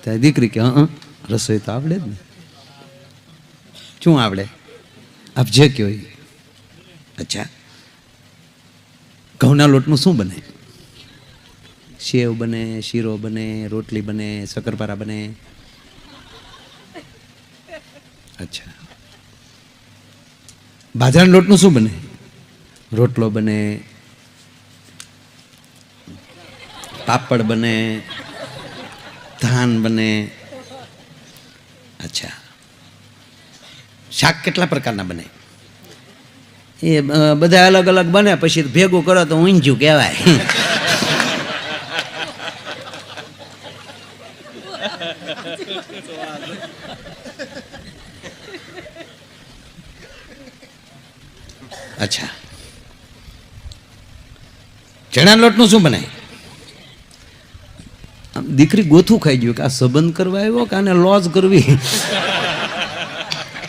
ત્યારે દીકરી કે રસોઈ તો આવડે જ ને. શું આવડે? આપ જે કહો એ. અચ્છા, ઘઉંના લોટનું શું બને? સેવ બને, શીરો બને, રોટલી બને, શક્કરપારા બને. અચ્છા, બાજરાના લોટનું શું બને? રોટલો બને, પાપડ બને, ધાન બને. અચ્છા, શાક કેટલા પ્રકારના બને? એ બધા અલગ અલગ બને, પછી ભેગું કરો તો ઊંધિયું કહેવાય. અચ્છા, ચણા લોટનું શું બનાય? દીકરી ગોથું ખાઈ ગયું કે આ સંબંધ કરવા આવ્યો કે આને લોજ કરવી.